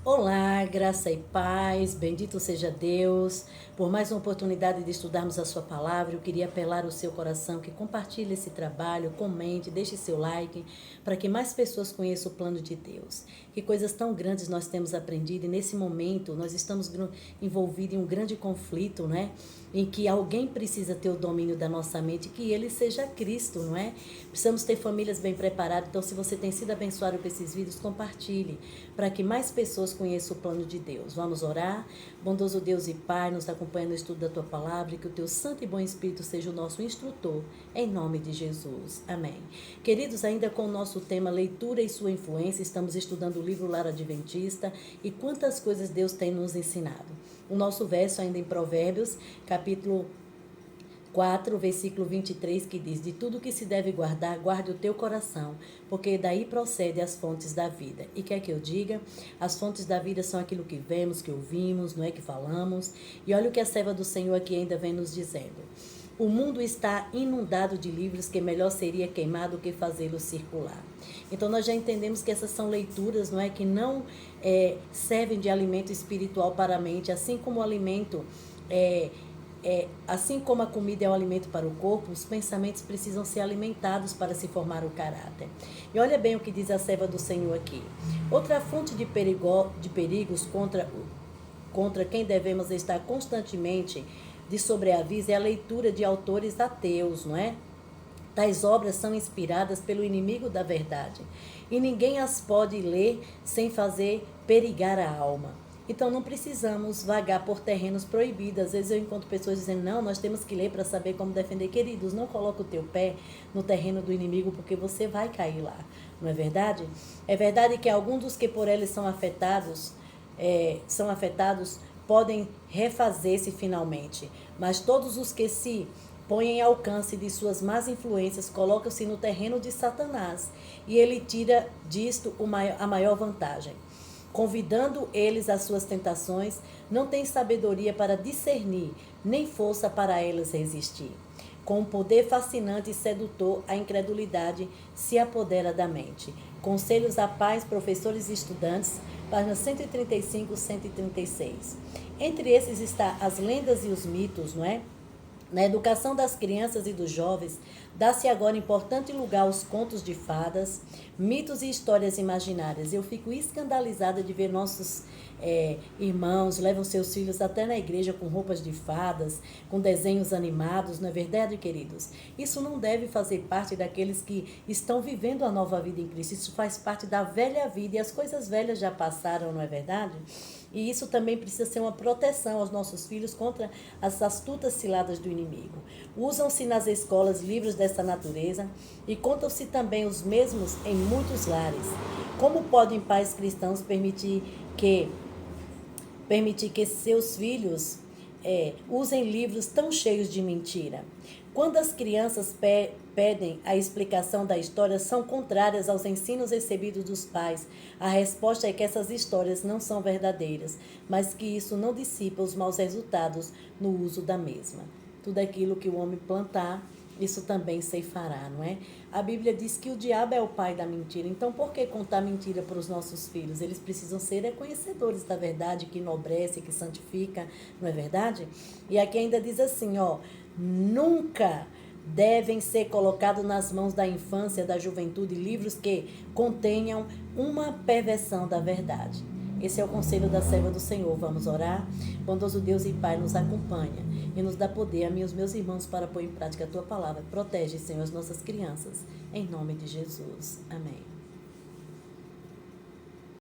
Olá, graça e paz, bendito seja Deus, por mais uma oportunidade de estudarmos a sua palavra. Eu queria apelar ao seu coração que compartilhe esse trabalho, comente, deixe seu like, para que mais pessoas conheçam o plano de Deus. Que coisas tão grandes nós temos aprendido e nesse momento nós estamos envolvidos em um grande conflito, né? Em que alguém precisa ter o domínio da nossa mente, que ele seja Cristo, não é? Precisamos ter famílias bem preparadas, então se você tem sido abençoado com esses vídeos, compartilhe, para que mais pessoas conheçam o plano de Deus. Vamos orar? Bondoso Deus e Pai, nos acompanha no estudo da Tua Palavra e que o Teu Santo e Bom Espírito seja o nosso instrutor, em nome de Jesus. Amém. Queridos, ainda com o nosso tema Leitura e Sua Influência, estamos estudando o livro Lar Adventista e quantas coisas Deus tem nos ensinado. O nosso verso ainda em Provérbios, capítulo 4, versículo 23, que diz: de tudo que se deve guardar, guarde o teu coração, porque daí procede as fontes da vida. E quer que eu diga? As fontes da vida são aquilo que vemos, que ouvimos, não é que falamos. E olha o que a serva do Senhor aqui ainda vem nos dizendo. O mundo está inundado de livros que melhor seria queimar do que fazê-los circular. Então nós já entendemos que essas são leituras, não é, que não servem de alimento espiritual para a mente, assim como o alimento assim como a comida é um alimento para o corpo, os pensamentos precisam ser alimentados para se formar o caráter. E olha bem o que diz a serva do Senhor aqui. Outra fonte de perigos contra quem devemos estar constantemente de sobreaviso é a leitura de autores ateus, não é? Tais obras são inspiradas pelo inimigo da verdade, e ninguém as pode ler sem fazer perigar a alma. Então não precisamos vagar por terrenos proibidos. Às vezes eu encontro pessoas dizendo, não, nós temos que ler para saber como defender. Queridos, não coloque o teu pé no terreno do inimigo, porque você vai cair lá. Não é verdade? É verdade que alguns dos que por eles são afetados, podem refazer-se finalmente. Mas todos os que se põem ao alcance de suas más influências colocam-se no terreno de Satanás. E ele tira disto a maior vantagem. Convidando eles às suas tentações, não tem sabedoria para discernir, nem força para elas resistir. Com um poder fascinante e sedutor, a incredulidade se apodera da mente. Conselhos à paz, professores e estudantes, páginas 135 e 136. Entre esses está as lendas e os mitos, não é? Na educação das crianças e dos jovens, dá-se agora importante lugar aos contos de fadas, mitos e histórias imaginárias. Eu fico escandalizada de ver nossos irmãos levam seus filhos até na igreja com roupas de fadas, com desenhos animados, não é verdade, queridos? Isso não deve fazer parte daqueles que estão vivendo a nova vida em Cristo. Isso faz parte da velha vida e as coisas velhas já passaram, não é verdade? E isso também precisa ser uma proteção aos nossos filhos contra as astutas ciladas do inimigo. Usam-se nas escolas livros dessa natureza e contam-se também os mesmos em muitos lares. Como podem pais cristãos permitir que seus filhos usem livros tão cheios de mentira? Quando as crianças pedem a explicação da história, são contrárias aos ensinos recebidos dos pais. A resposta é que essas histórias não são verdadeiras, mas que isso não dissipa os maus resultados no uso da mesma. Tudo aquilo que o homem plantar, isso também ceifará, não é? A Bíblia diz que o diabo é o pai da mentira. Então, por que contar mentira para os nossos filhos? Eles precisam ser conhecedores da verdade, que enobrece, que santifica, não é verdade? E aqui ainda diz assim, nunca devem ser colocados nas mãos da infância, da juventude, livros que contenham uma perversão da verdade. Esse é o conselho da serva do Senhor. Vamos orar? Bondoso Deus e Pai, nos acompanha e nos dá poder, a mim e os meus irmãos, para pôr em prática a Tua palavra. Protege, Senhor, as nossas crianças. Em nome de Jesus. Amém.